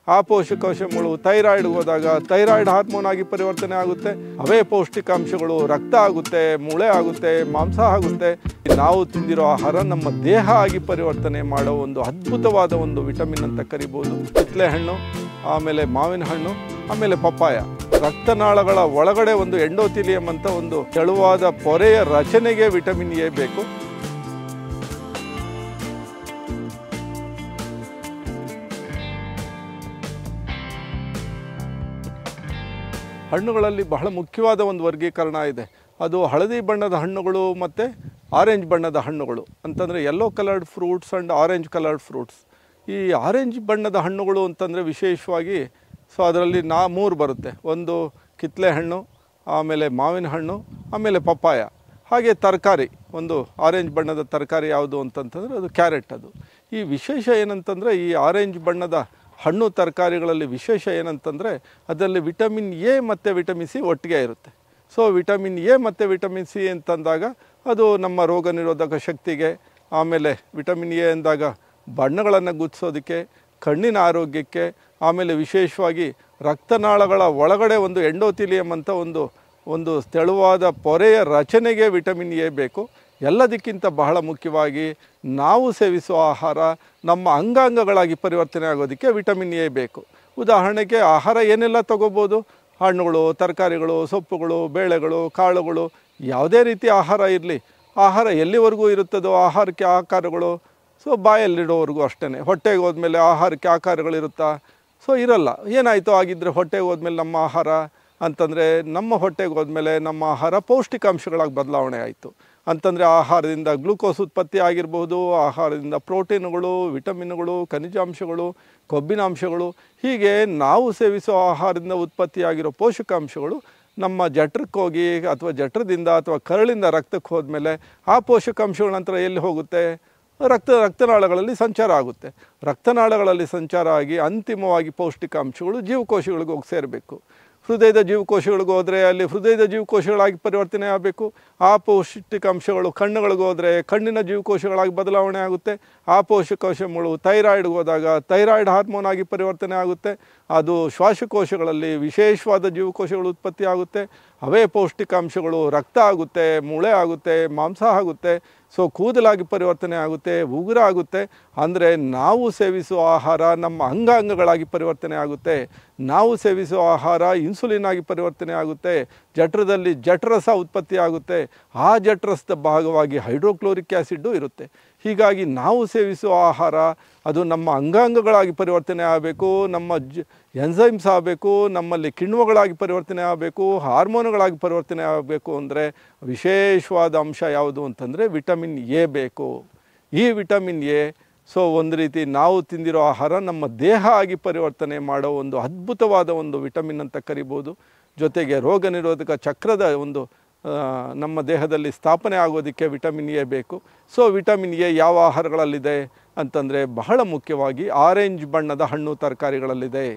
ಆ ಪೋಷಕಾಂಶಗಳು ಥೈರಾಯ್ಡ್ಗೆ ಹೋದಾಗ ಥೈರಾಯ್ಡ್ ಹಾರ್ಮೋನ್ ಆಗಿ ಪರಿವರ್ತನೆ ಆಗುತ್ತೆ. ಅವೇ ಪೌಷ್ಟಿಕಾಂಶಗಳು ರಕ್ತ ಆಗುತ್ತೆ, ಮೂಳೆ ಆಗುತ್ತೆ, ಮಾಂಸ ಆಗುತ್ತೆ. ನಾವು ತಿಂದಿರೋ ಆಹಾರ ನಮ್ಮ ದೇಹ ಆಗಿ ಪರಿವರ್ತನೆ ಮಾಡೋ ಒಂದು ಅದ್ಭುತವಾದ ಒಂದು ವಿಟಮಿನ್ ಅಂತ ಕರಿಬೋದು. ಕಿತ್ತಳೆ ಹಣ್ಣು, ಆಮೇಲೆ ಮಾವಿನ ಹಣ್ಣು, ಆಮೇಲೆ ಪಪ್ಪಾಯ. ರಕ್ತನಾಳಗಳ ಒಳಗಡೆ ಒಂದು ಎಂಡೋಥೆಲಿಯಂ ಅಂತ ಒಂದು ತೆಳುವಾದ ಪೊರೆಯ ರಚನೆಗೆ ವಿಟಮಿನ್ ಎ ಬೇಕು. ಹಣ್ಣುಗಳಲ್ಲಿ ಬಹಳ ಮುಖ್ಯವಾದ ಒಂದು ವರ್ಗೀಕರಣ ಇದೆ. ಅದು ಹಳದಿ ಬಣ್ಣದ ಹಣ್ಣುಗಳು ಮತ್ತು ಆರೆಂಜ್ ಬಣ್ಣದ ಹಣ್ಣುಗಳು ಅಂತಂದರೆ yellow coloured fruits and orange coloured fruits. ಈ ಆರೆಂಜ್ ಬಣ್ಣದ ಹಣ್ಣುಗಳು ಅಂತಂದರೆ ವಿಶೇಷವಾಗಿ ಅದರಲ್ಲಿ 3 ಬರುತ್ತೆ. ಒಂದು ಕಿತ್ತಳೆ ಹಣ್ಣು, ಆಮೇಲೆ ಮಾವಿನ ಹಣ್ಣು, ಆಮೇಲೆ ಪಪ್ಪಾಯ. ಹಾಗೆ ತರಕಾರಿ, ಒಂದು ಆರೆಂಜ್ ಬಣ್ಣದ ತರಕಾರಿ ಯಾವುದು ಅಂತಂತಂದರೆ ಅದು ಕ್ಯಾರೆಟ್. ಅದು ಈ ವಿಶೇಷ ಏನಂತಂದರೆ ಈ ಆರೆಂಜ್ ಬಣ್ಣದ ಹಣ್ಣು ತರಕಾರಿಗಳಲ್ಲಿ ವಿಶೇಷ ಏನಂತಂದರೆ ಅದರಲ್ಲಿ ವಿಟಮಿನ್ ಎ ಮತ್ತು ವಿಟಮಿನ್ ಸಿ ಒಟ್ಟಿಗೆ ಇರುತ್ತೆ. ಸೊ ವಿಟಮಿನ್ ಎ ಮತ್ತು ವಿಟಮಿನ್ ಸಿ ಅಂತಂದಾಗ ಅದು ನಮ್ಮ ರೋಗ ನಿರೋಧಕ ಶಕ್ತಿಗೆ, ಆಮೇಲೆ ವಿಟಮಿನ್ ಎ ಅಂದಾಗ ಬಣ್ಣಗಳನ್ನು ಗುರ್ತಿಸೋದಕ್ಕೆ, ಕಣ್ಣಿನ ಆರೋಗ್ಯಕ್ಕೆ, ಆಮೇಲೆ ವಿಶೇಷವಾಗಿ ರಕ್ತನಾಳಗಳ ಒಳಗಡೆ ಒಂದು ಎಂಡೋಥೆಲಿಯಂ ಅಂತ ಒಂದು ತೆಳುವಾದ ಪೊರೆಯ ರಚನೆಗೆ ವಿಟಮಿನ್ ಎ ಬೇಕು. ಎಲ್ಲದಕ್ಕಿಂತ ಬಹಳ ಮುಖ್ಯವಾಗಿ ನಾವು ಸೇವಿಸುವ ಆಹಾರ ನಮ್ಮ ಅಂಗಾಂಗಗಳಾಗಿ ಪರಿವರ್ತನೆ ಆಗೋದಕ್ಕೆ ವಿಟಮಿನ್ ಎ ಬೇಕು. ಉದಾಹರಣೆಗೆ ಆಹಾರ ಏನೆಲ್ಲ ತಗೋಬೋದು? ಹಣ್ಣುಗಳು, ತರಕಾರಿಗಳು, ಸೊಪ್ಪುಗಳು, ಬೇಳೆಗಳು, ಕಾಳುಗಳು, ಯಾವುದೇ ರೀತಿ ಆಹಾರ ಇರಲಿ, ಆಹಾರ ಎಲ್ಲಿವರೆಗೂ ಇರುತ್ತದೋ ಆಹಾರಕ್ಕೆ ಆಕಾರಗಳು. ಸೊ ಬಾಯಲ್ಲಿಡೋವರೆಗೂ ಅಷ್ಟೇ. ಹೊಟ್ಟೆಗೆ ಹೋದ್ಮೇಲೆ ಆಹಾರಕ್ಕೆ ಆಕಾರಗಳಿರುತ್ತಾ? ಸೊ ಇರಲ್ಲ. ಏನಾಯಿತು ಆಗಿದ್ದರೆ ಹೊಟ್ಟೆಗೆ ಹೋದ್ಮೇಲೆ ನಮ್ಮ ಆಹಾರ ಅಂತಂದರೆ ನಮ್ಮ ಹೊಟ್ಟೆಗೆ ಹೋದ್ಮೇಲೆ ನಮ್ಮ ಆಹಾರ ಪೌಷ್ಟಿಕಾಂಶಗಳಾಗಿ ಬದಲಾವಣೆ ಆಯಿತು. ಅಂತಂದರೆ ಆಹಾರದಿಂದ ಗ್ಲೂಕೋಸ್ ಉತ್ಪತ್ತಿ ಆಗಿರ್ಬೋದು, ಆಹಾರದಿಂದ ಪ್ರೋಟೀನುಗಳು, ವಿಟಮಿನ್ಗಳು, ಖನಿಜಾಂಶಗಳು, ಕೊಬ್ಬಿನಾಂಶಗಳು, ಹೀಗೆ ನಾವು ಸೇವಿಸೋ ಆಹಾರದಿಂದ ಉತ್ಪತ್ತಿಯಾಗಿರೋ ಪೋಷಕಾಂಶಗಳು ನಮ್ಮ ಜಠರಕ್ಕೆ ಹೋಗಿ ಅಥವಾ ಜಠರದಿಂದ ಅಥವಾ ಕರಳಿಂದ ರಕ್ತಕ್ಕೆ ಹೋದ್ಮೇಲೆ ಆ ಪೋಷಕಾಂಶಗಳ ನಂತರ ಎಲ್ಲಿ ಹೋಗುತ್ತೆ? ರಕ್ತನಾಳಗಳಲ್ಲಿ ಸಂಚಾರ ಆಗುತ್ತೆ. ರಕ್ತನಾಳಗಳಲ್ಲಿ ಸಂಚಾರ ಆಗಿ ಅಂತಿಮವಾಗಿ ಪೌಷ್ಟಿಕಾಂಶಗಳು ಜೀವಕೋಶಗಳಿಗೆ ಹೋಗಿ ಸೇರಬೇಕು. ಹೃದಯದ ಜೀವಕೋಶಗಳಿಗೆ ಹೋದರೆ ಅಲ್ಲಿ ಹೃದಯದ ಜೀವಕೋಶಗಳಾಗಿ ಪರಿವರ್ತನೆ ಆಗಬೇಕು. ಆ ಪೌಷ್ಟಿಕಾಂಶಗಳು ಕಣ್ಣುಗಳಿಗೆ ಹೋದರೆ ಕಣ್ಣಿನ ಜೀವಕೋಶಗಳಾಗಿ ಬದಲಾವಣೆ ಆಗುತ್ತೆ. ಆ ಪೋಷಕಾಂಶಗಳು ಥೈರಾಯ್ಡ್ಗೆ ಹೋದಾಗ ಥೈರಾಯ್ಡ್ ಹಾರ್ಮೋನ್ ಆಗಿ ಪರಿವರ್ತನೆ ಆಗುತ್ತೆ. ಅದು ಶ್ವಾಸಕೋಶಗಳಲ್ಲಿ ವಿಶೇಷವಾದ ಜೀವಕೋಶಗಳು ಉತ್ಪತ್ತಿ ಆಗುತ್ತೆ. ಅವೇ ಪೌಷ್ಟಿಕಾಂಶಗಳು ರಕ್ತ ಆಗುತ್ತೆ, ಮೂಳೆ ಆಗುತ್ತೆ, ಮಾಂಸ ಆಗುತ್ತೆ. ಸೊ ಕೂದಲಾಗಿ ಪರಿವರ್ತನೆ ಆಗುತ್ತೆ, ಉಗುರ ಆಗುತ್ತೆ. ಅಂದರೆ ನಾವು ಸೇವಿಸುವ ಆಹಾರ ನಮ್ಮ ಅಂಗಾಂಗಗಳಾಗಿ ಪರಿವರ್ತನೆ ಆಗುತ್ತೆ. ನಾವು ಸೇವಿಸುವ ಆಹಾರ ಇನ್ಸುಲಿನ್ ಆಗಿ ಪರಿವರ್ತನೆ ಆಗುತ್ತೆ. ಜಠರದಲ್ಲಿ ಜಠರಸ ಉತ್ಪತ್ತಿ ಆಗುತ್ತೆ. ಆ ಜಠರಸದ ಭಾಗವಾಗಿ ಹೈಡ್ರೋಕ್ಲೋರಿಕ್ ಆ್ಯಸಿಡ್ಡು ಇರುತ್ತೆ. ಹೀಗಾಗಿ ನಾವು ಸೇವಿಸುವ ಆಹಾರ ಅದು ನಮ್ಮ ಅಂಗಾಂಗಗಳಾಗಿ ಪರಿವರ್ತನೆ ಆಗಬೇಕು, ನಮ್ಮ ಎನ್ಸೈಮ್ಸ್ ಆಗಬೇಕು, ನಮ್ಮಲ್ಲಿ ಕಿಣ್ವಗಳಾಗಿ ಪರಿವರ್ತನೆ ಆಗಬೇಕು, ಹಾರ್ಮೋನುಗಳಾಗಿ ಪರಿವರ್ತನೆ ಆಗಬೇಕು. ಅಂದರೆ ವಿಶೇಷವಾದ ಅಂಶ ಯಾವುದು ಅಂತಂದರೆ ವಿಟಮಿನ್ ಎ ಬೇಕು. ಈ ವಿಟಮಿನ್ ಎ ಒಂದು ರೀತಿ ನಾವು ತಿಂದಿರೋ ಆಹಾರ ನಮ್ಮ ದೇಹ ಆಗಿ ಪರಿವರ್ತನೆ ಮಾಡೋ ಒಂದು ಅದ್ಭುತವಾದ ಒಂದು ವಿಟಮಿನ್ ಅಂತ ಕರಿಬೋದು. ಜೊತೆಗೆ ರೋಗ ನಿರೋಧಕ ಚಕ್ರದ ನಮ್ಮ ದೇಹದಲ್ಲಿ ಸ್ಥಾಪನೆ ಆಗೋದಕ್ಕೆ ವಿಟಮಿನ್ ಎ ಬೇಕು. ಸೊ ವಿಟಮಿನ್ ಎ ಯಾವ ಆಹಾರಗಳಲ್ಲಿದೆ ಅಂತಂದರೆ ಬಹಳ ಮುಖ್ಯವಾಗಿ ಆರೆಂಜ್ ಬಣ್ಣದ ಹಣ್ಣು ತರಕಾರಿಗಳಲ್ಲಿದೆ.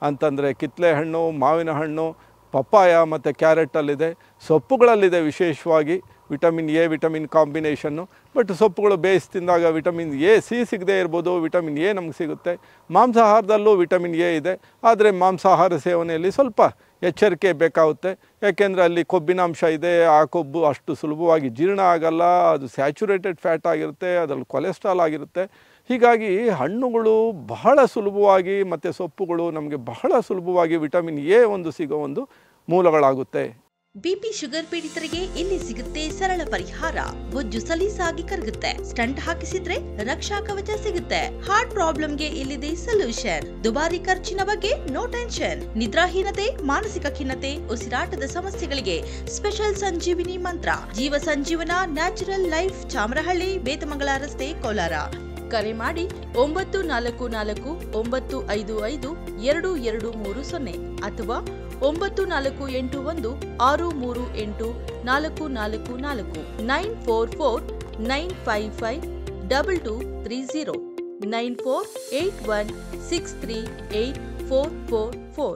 ಅಂತಂದರೆ ಕಿತ್ತಳೆ ಹಣ್ಣು, ಮಾವಿನ ಹಣ್ಣು, ಪಪ್ಪಾಯ ಮತ್ತು ಕ್ಯಾರೆಟಲ್ಲಿದೆ. ಸೊಪ್ಪುಗಳಲ್ಲಿದೆ ವಿಶೇಷವಾಗಿ vitamin A vitamin combination. But ಸೊಪ್ಪುಗಳು ಬೇಯಿಸಿ ತಿಂದಾಗ ವಿಟಮಿನ್ ಎ ಸಿ ಸಿಗದೇ ಇರ್ಬೋದು, ವಿಟಮಿನ್ ಎ ನಮಗೆ ಸಿಗುತ್ತೆ. ಮಾಂಸಾಹಾರದಲ್ಲೂ ವಿಟಮಿನ್ ಎ ಇದೆ. ಆದರೆ ಮಾಂಸಾಹಾರ ಸೇವನೆಯಲ್ಲಿ ಸ್ವಲ್ಪ ಎಚ್ಚರಿಕೆ ಬೇಕಾಗುತ್ತೆ. ಯಾಕೆಂದರೆ ಅಲ್ಲಿ ಕೊಬ್ಬಿನಾಂಶ ಇದೆ. ಆ ಕೊಬ್ಬು ಅಷ್ಟು ಸುಲಭವಾಗಿ ಜೀರ್ಣ ಆಗಲ್ಲ. ಅದು ಸ್ಯಾಚುರೇಟೆಡ್ ಫ್ಯಾಟ್ ಆಗಿರುತ್ತೆ, ಅದರಲ್ಲಿ ಕೊಲೆಸ್ಟ್ರಾಲ್ ಆಗಿರುತ್ತೆ. ಹೀಗಾಗಿ ಹಣ್ಣುಗಳು ಬಹಳ ಸುಲಭವಾಗಿ ಮತ್ತು ಸೊಪ್ಪುಗಳು ನಮಗೆ ಬಹಳ ಸುಲಭವಾಗಿ ವಿಟಮಿನ್ ಎ ಸಿಗೋ ಮೂಲಗಳಾಗುತ್ತೆ. ಬಿಪಿ ಶುಗರ್ ಪೀಡಿತರಿಗೆ ಇಲ್ಲಿ ಸಿಗುತ್ತೆ ಸರಳ ಪರಿಹಾರ. ಬೊಜ್ಜು ಸಲೀಸಾಗಿ ಕರಗುತ್ತೆ. ಸ್ಟಂಟ್ ಹಾಕಿಸಿದ್ರೆ ರಕ್ಷಾ ಕವಚ ಸಿಗುತ್ತೆ. ಹಾರ್ಟ್ ಪ್ರಾಬ್ಲಮ್ಗೆ ಇಲ್ಲಿದೆ ಸೊಲ್ಯೂಷನ್. ದುಬಾರಿ ಖರ್ಚಿನ ಬಗ್ಗೆ ನೋ ಟೆನ್ಷನ್. ನಿದ್ರಾಹೀನತೆ, ಮಾನಸಿಕ ಖಿನ್ನತೆ, ಉಸಿರಾಟದ ಸಮಸ್ಯೆಗಳಿಗೆ ಸ್ಪೆಷಲ್ ಸಂಜೀವಿನಿ ಮಂತ್ರ. ಜೀವ ಸಂಜೀವನ ನ್ಯಾಚುರಲ್ ಲೈಫ್, ಚಾಮರಹಳ್ಳಿ, ಬೇತಮಂಗಲ ರಸ್ತೆ, ಕೋಲಾರ. ಕರೆ ಮಾಡಿ 9485522230 ಅಥವಾ 9481638444 944955230 9481638444.